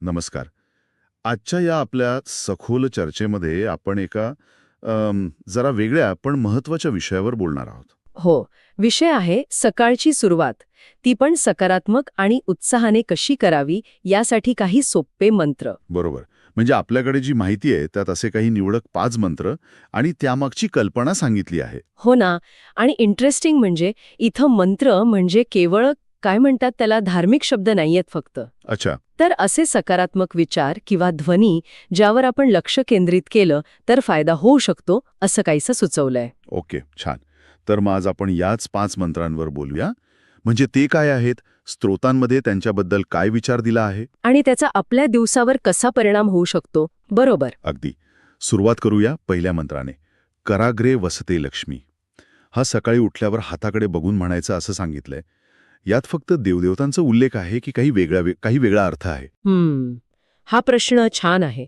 नमस्कार. आजच्या या आपल्या सखोल चर्चेमध्ये आपण एका जरा वेगळ्या पण महत्वाच्या विषयावर बोलणार आहोत. हो, विषय आहे सकाळची सुरुवात. ती पण सकारात्मक आणि उत्साहाने कशी करावी यासाठी काही सोपे मंत्र. बरोबर. म्हणजे आपल्याकडे जी माहिती आहे त्यात असे काही निवडक 5 मंत्र आणि त्यामागची कल्पना सांगितली आहे. हो ना. आणि इंटरेस्टिंग म्हणजे इथं मंत्र म्हणजे केवळ काय म्हणतात त्याला धार्मिक शब्द नाहीयेत फक्त. अच्छा. तर असे सकारात्मक विचार किंवा ध्वनी ज्यावर आपण लक्ष केंद्रित केलं तर फायदा होऊ शकतो असं काहीसं सुचवलंय. ओके, छान. तर मग आज आपण याच 5 मंत्रांवर बोलूया. म्हणजे ते काय आहेत, स्त्रोतांमध्ये त्यांच्याबद्दल काय विचार दिला आहे. आणि त्याचा आपल्या दिवसावर कसा परिणाम होऊ शकतो. बरोबर. अगदी. सुरुवात करूया पहिल्या मंत्राने. कराग्रे वसते लक्ष्मी. हा सकाळी उठल्यावर हाताकडे बघून म्हणायचं असं सांगितलंय. यात फक्त देवदेवतांचा उल्लेख आहे की काही वेगळा अर्थ आहे. हा प्रश्न छान आहे.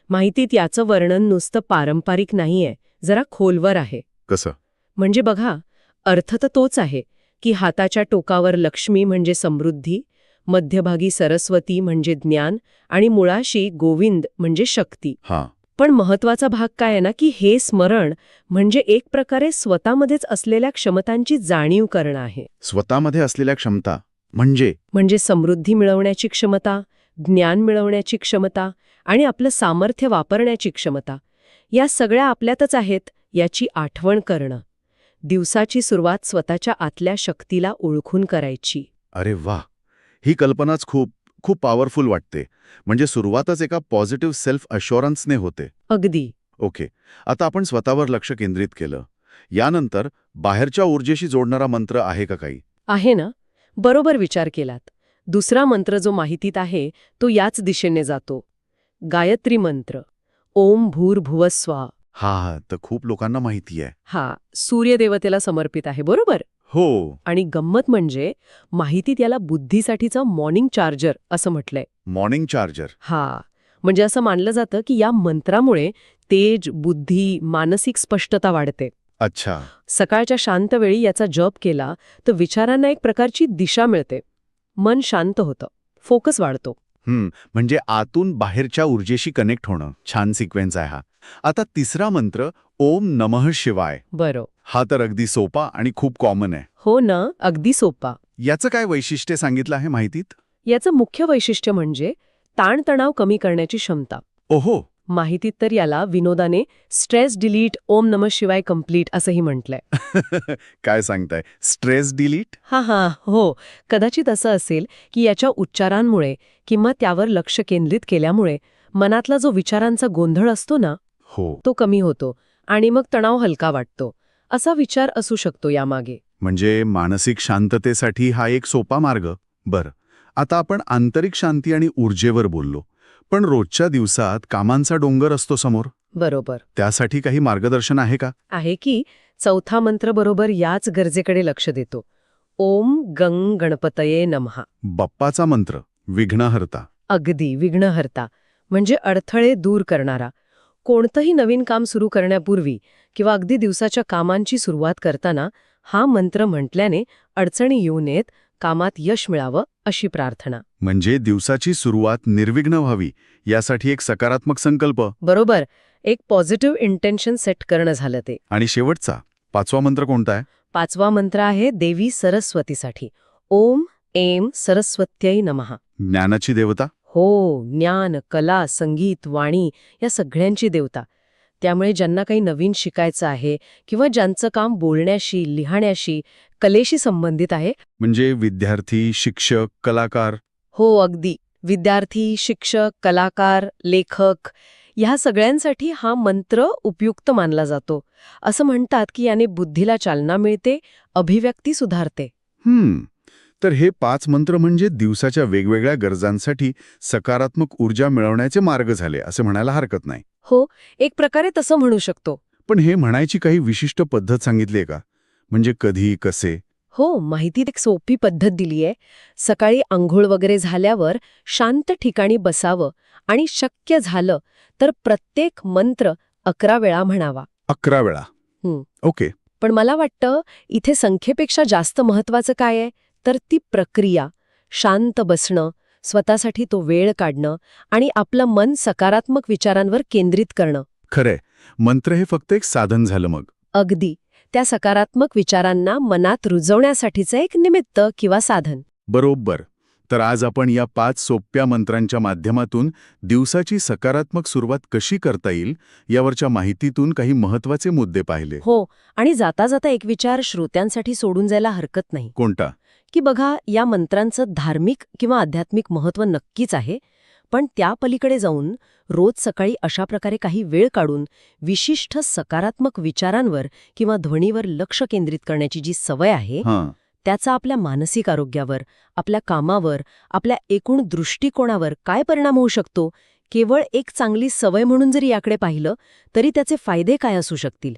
माहितीत याचं वर्णन नुसतं पारंपरिक नाहीये, जरा खोलवर आहे. कसं? म्हणजे बघा, अर्थ तर तोच आहे की हाताच्या टोकावर लक्ष्मी म्हणजे समृद्धी, मध्यभागी सरस्वती म्हणजे ज्ञान आणि मुळाशी गोविंद म्हणजे शक्ती. हां. पण महत्वाचा भाग काय आहे ना की हे स्मरण म्हणजे एक प्रकारे स्वतःमध्येच असलेल्या क्षमतांची जाणीव करणं आहे. स्वतःमध्ये असलेल्या क्षमता म्हणजे समृद्धी मिळवण्याची क्षमता, ज्ञान मिळवण्याची क्षमता आणि आपलं सामर्थ्य वापरण्याची क्षमता, या सगळ्या आपल्यातच आहेत याची आठवण करणं. दिवसाची सुरुवात स्वतःच्या आतल्या शक्तीला ओळखून करायची. अरे वाह! ही कल्पनाच खूप खूप पॉवरफुल वाटते. म्हणजे सुरुवातच एका पॉझिटिव्ह सेल्फ अश्युरन्सने होते. अगदी. ओके. आता आपण स्वतःवर लक्ष केंद्रित केलं. यानंतर बाहेरच्या ऊर्जेशी जोडणारा मंत्र आहे का काही? आहे ना? बरोबर विचार केलात. दुसरा मंत्र जो माहितीत आहे तो याच दिशेने जातो. गायत्री मंत्र. ओम भूर्भुवस्वा. हा, तर खूप लोकांना माहिती आहे. हा सूर्यदेवतेला समर्पित आहे, बरोबर? हो. आणि गंमत म्हणजे माहितीत याला बुद्धीसाठीचं मॉर्निंग चार्जर असं म्हटलंय. Morning charger. म्हणजे असं मानलं जातं की या मंत्रामुळे तेज, बुद्धी, मानसिक स्पष्टता वाढते. अच्छा. सकाळच्या शांत वेळी याचा जप केला तर विचारांना एक प्रकारची दिशा मिळते. मन शांत होतं, फोकस वाढतो. म्हणजे आतून बाहेरच्या ऊर्जेशी कनेक्ट होणं. छान सिक्वेन्स आहे हा. आता तिसरा मंत्र ओम नमः शिवाय. बरं. हा तर अगदी सोपा आणि खूप कॉमन आहे. हो ना, अगदी सोपा. याचं काय वैशिष्ट्य सांगितलं आहे माहितीत? याचं मुख्य वैशिष्ट्य म्हणजे ताणतणाव कमी करण्याची क्षमता. ओहो. माहितीत तर याला विनोदाने स्ट्रेस डिलीट ओम नमः शिवाय कम्प्लीट असंही म्हटलंय. काय सांगताय? Stress delete? हो. कदाचित असं असेल की याच्या उच्चारांमुळे किंवा त्यावर लक्ष केंद्रित केल्यामुळे मनातला जो विचारांचा गोंधळ असतो ना, हो. तो कमी होतो आणि मग तणाव हलका वाटतो. असा विचार असू शकतो यामागे. म्हणजे मानसिक शांततेसाठी हा एक सोपा मार्ग. बरं. आता आपण आंतरिक शांती आणि ऊर्जेवर बोललो. पण रोजच्या दिवसात कामांचा डोंगर असतो समोर. बरोबर. त्यासाठी काही मार्गदर्शन आहे का? आहे की चौथा मंत्र बरोबर याच गरजेकडे लक्ष देतो. ओम गंग गणपतये नमः. बाप्पाचा मंत्र, विघ्नहर्ता. अगदी विघ्नहर्ता म्हणजे अडथळे दूर करणारा. कोणतंही नवीन काम सुरू करण्यापूर्वी किंवा अगदी दिवसाच्या कामांची सुरुवात करताना हा मंत्र म्हटल्याने अडचणी येऊ नयेत, कामात यश मिळावं अशी प्रार्थना. म्हणजे दिवसाची सुरुवात निर्विघ्न व्हावी यासाठी एक सकारात्मक संकल्प. बरोबर. एक पॉझिटिव्ह इंटेन्शन सेट करणं झालं ते. आणि शेवटचा 5वा मंत्र कोणता आहे? 5वा मंत्र आहे देवी सरस्वतीसाठी. ओम ऐं सरस्वत्यै नमः. ज्ञानाची देवता. हो, ज्ञान, कला, संगीत, वाणी या सगळ्यांची देवता. त्यामुळे ज्यांना काही नवीन शिकायचं आहे किंवा ज्यांचं काम बोलण्याशी, लिहिण्याशी, कलेशी संबंधित आहे. म्हणजे विद्यार्थी, शिक्षक, कलाकार. हो, अगदी. विद्यार्थी, शिक्षक, कलाकार, लेखक ह्या सगळ्यांसाठी हा मंत्र उपयुक्त मानला जातो. असं म्हणतात की याने बुद्धीला चालना मिळते, अभिव्यक्ती सुधारते. तर हे 5 मंत्र म्हणजे दिवसाच्या वेगवेगळ्या गरजांसाठी सकारात्मक ऊर्जा मिळवण्याचे मार्ग झाले असं म्हणायला हरकत नाही. हो, एक प्रकारे तसं म्हणू शकतो. पण हे म्हणायची काही विशिष्ट पद्धत सांगितली आहे का? म्हणजे कधी, कसे? हो, माहितीत एक सोपी पद्धत दिलीये. सकाळी अंघोळ वगैरे झाल्यावर शांत ठिकाणी बसावं आणि शक्य झालं तर प्रत्येक मंत्र 11 वेळा म्हणावा. 11 वेळा. ओके. पण मला वाटतं इथे संख्येपेक्षा जास्त महत्वाचं काय आहे तर ती प्रक्रिया. शांत बसणं, स्वतःसाठी तो वेळ काढणं आणि आपलं मन सकारात्मक विचारांवर केंद्रित करणं. खरंय, मंत्र हे फक्त एक साधन झालं मग. अगदी त्या सकारात्मक विचारांना मनात रुजवण्यासाठीचं एक निमित्त किंवा साधन. बरोबर. तर आज आपण या 5 सोप्या मंत्रांच्या माध्यमातून दिवसाची सकारात्मक सुरुवात कशी करता येईल यावरच्या माहितीतून काही महत्त्वाचे मुद्दे पाहिले. हो, आणि जाता जाता एक विचार श्रोत्यांसाठी सोडून जायला हरकत नाही कोणता? की बघा, या मंत्रांचं धार्मिक किंवा आध्यात्मिक महत्त्व नक्कीच आहे, पण त्या पलीकडे जाऊन रोज सकाळी अशा प्रकारे काही वेळ काढून विशिष्ट सकारात्मक विचारांवर किंवा ध्वनीवर लक्ष केंद्रित करण्याची जी सवय आहे, हां, त्याचा आपल्या मानसिक आरोग्यावर, आपल्या कामावर, आपल्या एकूण दृष्टिकोनावर काय परिणाम होऊ शकतो, केवळ एक चांगली सवय म्हणून जरी याकडे पाहिलं तरी त्याचे फायदे काय असू शकतील